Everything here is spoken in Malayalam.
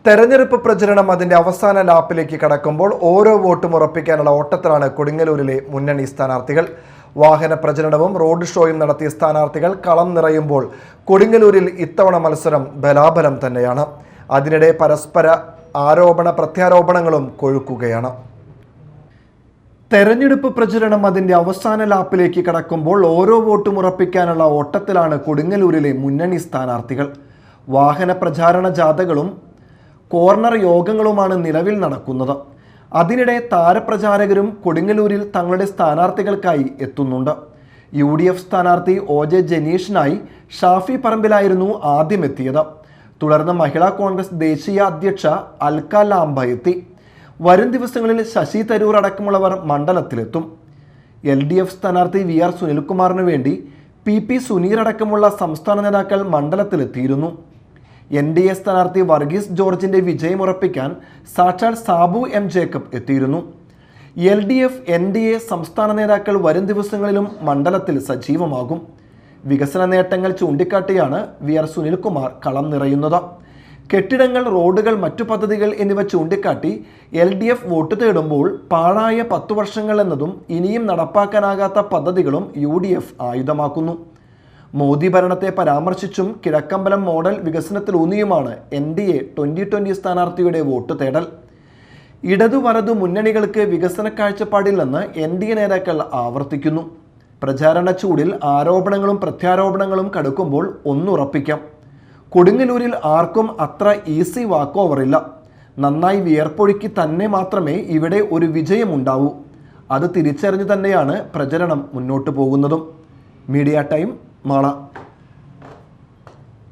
തെരഞ്ഞെടുപ്പ് പ്രചരണം അതിന്റെ അവസാന ലാപ്പിലേക്ക് കടക്കുമ്പോൾ ഓരോ വോട്ടും ഉറപ്പിക്കാനുള്ള ഓട്ടത്തിലാണ് കൊടുങ്ങല്ലൂരിലെ മുന്നണി സ്ഥാനാർത്ഥികൾ. വാഹന പ്രചരണവും റോഡ് ഷോയും നടത്തിയ സ്ഥാനാർത്ഥികൾ കളം നിറയുമ്പോൾ കൊടുങ്ങല്ലൂരിൽ ഇത്തവണ മത്സരം ബലാബലം തന്നെയാണ്. അതിനിടെ പരസ്പര ആരോപണ പ്രത്യാരോപണങ്ങളും കൊഴുക്കുകയാണ്. തെരഞ്ഞെടുപ്പ് പ്രചരണം അതിന്റെ അവസാന ലാപ്പിലേക്ക് കടക്കുമ്പോൾ ഓരോ വോട്ടും ഉറപ്പിക്കാനുള്ള ഓട്ടത്തിലാണ് കൊടുങ്ങല്ലൂരിലെ മുന്നണി സ്ഥാനാർത്ഥികൾ. വാഹന പ്രചാരണ ജാഥകളും കോർണർ യോഗങ്ങളുമാണ് നിലവിൽ നടക്കുന്നത്. അതിനിടെ താരപ്രചാരകരും കൊടുങ്ങല്ലൂരിൽ തങ്ങളുടെ സ്ഥാനാർത്ഥികൾക്കായി എത്തുന്നുണ്ട്. UDF സ്ഥാനാർത്ഥി OJ ജനീഷിനായി ഷാഫി പറമ്പിലായിരുന്നു ആദ്യം എത്തിയത്. തുടർന്ന് മഹിളാ കോൺഗ്രസ് ദേശീയ അധ്യക്ഷ അൽക്ക ലാംബ എത്തി. വരും ദിവസങ്ങളിൽ ശശി തരൂർ അടക്കമുള്ളവർ മണ്ഡലത്തിലെത്തും. LDF സ്ഥാനാർത്ഥി VR സുനിൽകുമാറിനു വേണ്ടി PP സുനീർ അടക്കമുള്ള സംസ്ഥാന നേതാക്കൾ മണ്ഡലത്തിലെത്തിയിരുന്നു. NDA സ്ഥാനാർത്ഥി വർഗീസ് ജോർജിന്റെ വിജയമുറപ്പിക്കാൻ സാക്ഷാൽ സാബു M ജേക്കബ് എത്തിയിരുന്നു. LDF NDA സംസ്ഥാന നേതാക്കൾ വരും ദിവസങ്ങളിലും മണ്ഡലത്തിൽ സജീവമാകും. വികസന നേട്ടങ്ങൾ ചൂണ്ടിക്കാട്ടിയാണ് VR സുനിൽകുമാർ കളം നിറയുന്നത്. കെട്ടിടങ്ങൾ, റോഡുകൾ, മറ്റു പദ്ധതികൾ എന്നിവ ചൂണ്ടിക്കാട്ടി LDF വോട്ട് തേടുമ്പോൾ പാഴായ 10 വർഷങ്ങൾ എന്നതും ഇനിയും നടപ്പാക്കാനാകാത്ത പദ്ധതികളും UDF ആയുധമാക്കുന്നു. മോദി ഭരണത്തെ പരാമർശിച്ചും കിഴക്കമ്പലം മോഡൽ വികസനത്തിലൂന്നിയുമാണ് NDA 2020 സ്ഥാനാർത്ഥിയുടെ വോട്ട് തേടൽ. ഇടതു വലതു മുന്നണികൾക്ക് വികസന കാഴ്ചപ്പാടില്ലെന്ന് NDA നേതാക്കൾ ആവർത്തിക്കുന്നു. പ്രചാരണ ചൂടിൽ ആരോപണങ്ങളും പ്രത്യാരോപണങ്ങളും കടുക്കുമ്പോൾ ഒന്നുറപ്പിക്കാം, കൊടുങ്ങല്ലൂരിൽ ആർക്കും അത്ര ഈസി വാക്ക് ഓവറില്ല. നന്നായി വിയർപ്പൊഴുക്കി തന്നെ മാത്രമേ ഇവിടെ ഒരു വിജയമുണ്ടാവൂ. അത് തിരിച്ചറിഞ്ഞു തന്നെയാണ് പ്രചരണം മുന്നോട്ട് പോകുന്നതും. Media time, Mala.